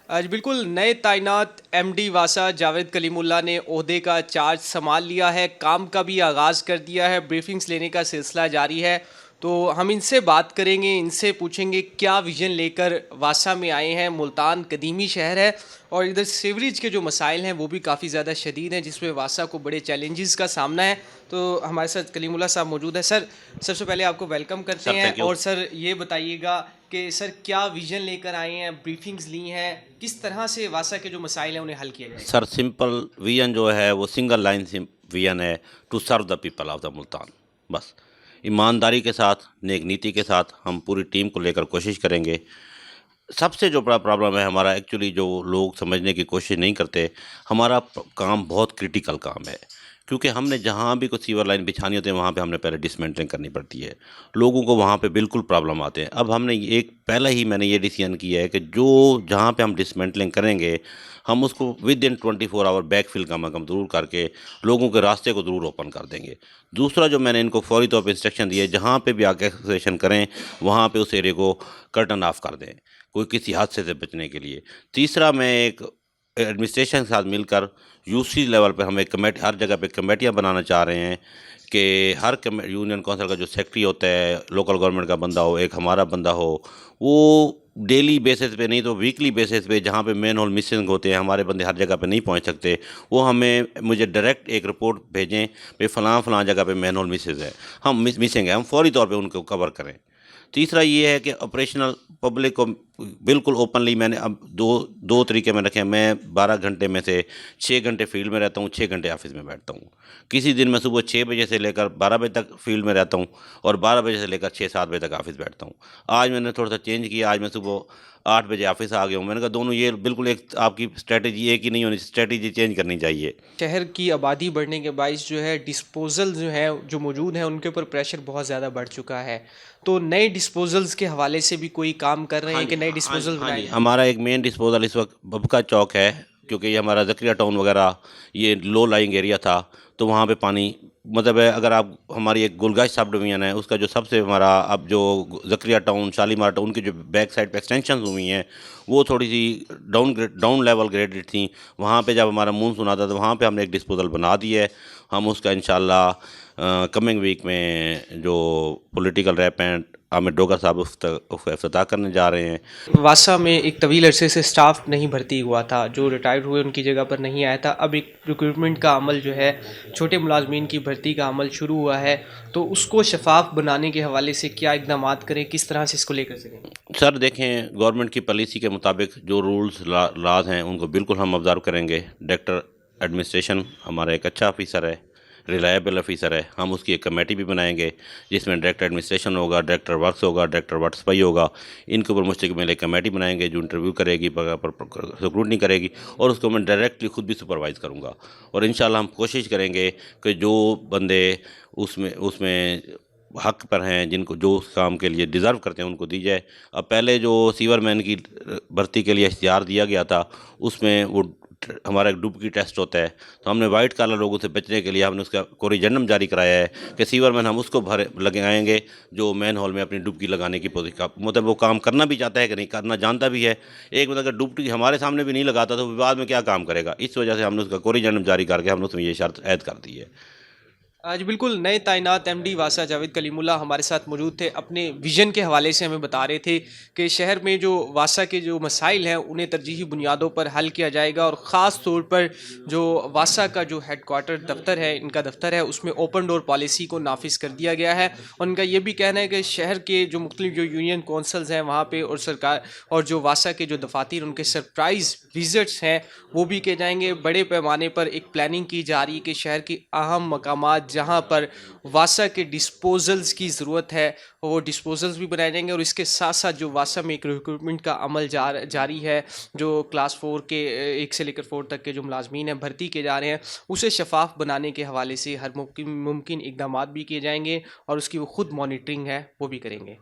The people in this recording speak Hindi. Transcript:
आज बिल्कुल नए तैनात एमडी वासा जावेद कलीमुल्लाह ने ओहदे का चार्ज संभाल लिया है, काम का भी आगाज़ कर दिया है, ब्रीफिंग्स लेने का सिलसिला जारी है। तो हम इनसे बात करेंगे, इनसे पूछेंगे क्या विजन लेकर वासा में आए हैं। मुल्तान कदीमी शहर है और इधर सीवरेज के जो मसाइल हैं वो भी काफ़ी ज़्यादा शदीद हैं, जिसमें वासा को बड़े चैलेंजेस का सामना है। तो हमारे साथ कलीमुल्लाह साहब मौजूद है। सर, सबसे पहले आपको वेलकम करते सर हैं थैंक यू। और सर ये बताइएगा कि सर क्या विजन लेकर आए हैं, ब्रीफिंग्स ली हैं, किस तरह से वासा के जो मसाइल हैं उन्हें हल किया जाएगा। सर सिंपल विजन जो है वो सिंगल लाइन विजन है, to serve the people of the Multan. बस ईमानदारी के साथ, नेक नीति के साथ हम पूरी टीम को लेकर कोशिश करेंगे। सबसे जो बड़ा प्रॉब्लम है हमारा, एक्चुअली जो लोग समझने की कोशिश नहीं करते, हमारा काम बहुत क्रिटिकल काम है। क्योंकि हमने जहाँ भी कोई सीवर लाइन बिछानी होती है वहाँ पे हमने पहले डिसमेंटलिंग करनी पड़ती है। लोगों को वहाँ पे बिल्कुल प्रॉब्लम आते हैं। अब हमने एक पहले ही मैंने ये डिसीजन किया है कि जो जहाँ पे हम डिसमेंटलिंग करेंगे, हम उसको विद इन 24 आवर बैकफिल कम से कम ज़रूर करके लोगों के रास्ते को ज़रूर ओपन कर देंगे। दूसरा जो मैंने इनको फौरी तौर पे इंस्ट्रक्शन दिए, जहाँ पे भी आके एक्सकवेशन करें वहाँ पे उस एरिया को कर्टन ऑफ कर दें, कोई किसी हादसे से बचने के लिए। तीसरा, मैं एक एडमिनिस्ट्रेशन के साथ मिलकर यूसी लेवल पे हम एक कमेटी, हर जगह पे कमेटियाँ बनाना चाह रहे हैं कि हर यूनियन काउंसिल का जो सेक्रेटरी होता है, लोकल गवर्नमेंट का बंदा हो, एक हमारा बंदा हो, वो डेली बेसिस पे नहीं तो वीकली बेसिस पे जहाँ पे मेन होल मिसिंग होते हैं, हमारे बंदे हर जगह पे नहीं पहुँच सकते, वो हमें मुझे डायरेक्ट एक रिपोर्ट भेजें भाई फ़लाँ फ़लाँ जगह पे मेन होल मिसिंग है, हम मिसिंग है, हम फौरी तौर पे उनको कवर करें। तीसरा ये है कि ऑपरेशनल पब्लिक को बिल्कुल ओपनली मैंने अब दो दो तरीके में रखे हैं। मैं 12 घंटे में से 6 घंटे फील्ड में रहता हूँ, 6 घंटे ऑफिस में बैठता हूँ। किसी दिन मैं सुबह 6 बजे से लेकर 12 बजे तक फील्ड में रहता हूँ और 12 बजे से लेकर 6-7 बजे तक ऑफिस बैठता हूँ। आज मैंने थोड़ा सा चेंज किया, आज मैं सुबह 8 बजे ऑफिस आ गया हूँ। मैंने कहा दोनों ये बिल्कुल एक आपकी स्ट्रैटेजी एक ही नहीं होनी, स्ट्रैटेजी चेंज करनी चाहिए। शहर की आबादी बढ़ने के बायस जो है डिस्पोजल जो है जो मौजूद हैं उनके ऊपर प्रेशर बहुत ज़्यादा बढ़ चुका है। तो नए डिस्पोजल्स के हवाले से भी कोई काम कर रहे हाँ हैं जी, कि नए हाँ जी, डिस्पोजल हाँ बनाए जी। जाएँ। हमारा एक मेन डिस्पोजल इस वक्त बबका चौक है, क्योंकि ये हमारा जकरिया टाउन वगैरह ये लो लाइंग एरिया था, तो वहाँ पे पानी मतलब है। अगर आप हमारी एक गुलगाश सब डिवीजन है, उसका जो सबसे हमारा अब जो जकरिया टाउन, शालीमार टाउन की जो बैक साइड पे एक्सटेंशन हुई हैं, वो थोड़ी सी डाउन लेवल ग्रेडेड थी। वहाँ पे जब हमारा मानसून आता था वहाँ पे हमने एक डिस्पोजल बना दिया है। हम उसका इंशाल्लाह कमिंग वीक में जो पॉलिटिकल रैप हैं आमिर डोगर साहब उसका इफ्तिताह करने जा रहे हैं। वासा में एक तवील अरसे से स्टाफ नहीं भर्ती हुआ था, जो रिटायर्ड हुए उनकी जगह पर नहीं आया था। अब एक रिक्रूटमेंट का अमल जो है, छोटे मुलाजमीन की भर्ती का अमल शुरू हुआ है। तो उसको शफाफ बनाने के हवाले से क्या इकदाम करें, किस तरह से इसको लेकर चलें। सर देखें, गवर्नमेंट की पॉलिसी के मुताबिक जो रूल्स लाज हैं उनको बिल्कुल हम ऑब्ज़र्व करेंगे। डायरेक्टर एडमिनिस्ट्रेशन हमारा एक अच्छा ऑफिसर है, रिलायबल ऑफिसर है। हम उसकी एक कमेटी भी बनाएंगे जिसमें डायरेक्टर एडमिनिस्ट्रेशन होगा, डायरेक्टर वर्क्स होगा, डायरेक्टर वर्क सप्लाई होगा। इनके ऊपर मुश्तमिल एक कमेटी बनाएंगे जो इंटरव्यू करेगी, स्क्रूटनी करेगी, और उसको मैं डायरेक्टली खुद भी सुपरवाइज़ करूँगा। और इंशाल्लाह हम कोशिश करेंगे कि जो बंदे उसमें उसमें हक पर हैं, जिनको जो उस काम के लिए डिज़र्व करते हैं उनको दी जाए। अब पहले जो सीवरमैन की भर्ती के लिए इश्तिहार दिया गया था, उसमें वो हमारा एक डुबकी टेस्ट होता है, तो हमने वाइट कॉलर लोगों से बचने के लिए हमने उसका कोरिजेंडम जारी कराया है कि सीवरमैन हम उसको भरे लगाएंगे जो मैन हॉल में अपनी डुबकी लगाने की मतलब वो काम करना भी चाहता है कि नहीं करना जानता भी है। एक मतलब अगर डुबकी हमारे सामने भी नहीं लगाता तो विवाद में क्या काम करेगा। इस वजह से हमने उसका कोरिजेंडम जारी करके हमने उसमें ये शर्त ऐड कर दी है। आज बिल्कुल नए तैनात एमडी वासा जावेद कलीमुल्लाह हमारे साथ मौजूद थे। अपने विज़न के हवाले से हमें बता रहे थे कि शहर में जो वासा के जो मसाइल हैं उन्हें तरजीही बुनियादों पर हल किया जाएगा, और ख़ास तौर पर जो वासा का जो हेडक्वार्टर दफ्तर है, इनका दफ्तर है, उसमें ओपन डोर पॉलिसी को नाफिज कर दिया गया है। और उनका ये भी कहना है कि शहर के जो मुख्तलिफ जो यूनियन कौंसल्स हैं वहाँ पर और सरकार और जो वासा के जो दफातर उनके सरप्राइज़ विज़िट्स हैं वो भी किए जाएंगे। बड़े पैमाने पर एक प्लानिंग की जा रही है कि शहर की अहम मकामात जहाँ पर वासा के डिस्पोजल्स की ज़रूरत है वो डिस्पोजल्स भी बनाए जाएंगे। और इसके साथ साथ जो वासा में एक रिक्रूटमेंट का अमल जारी है, जो क्लास 4 के 1 से लेकर 4 तक के जो मुलाजमीन हैं भर्ती किए जा रहे हैं, उसे शफाफ बनाने के हवाले से हर मुमकिन इकदाम भी किए जाएंगे और उसकी वो खुद मॉनिटरिंग है वो भी करेंगे।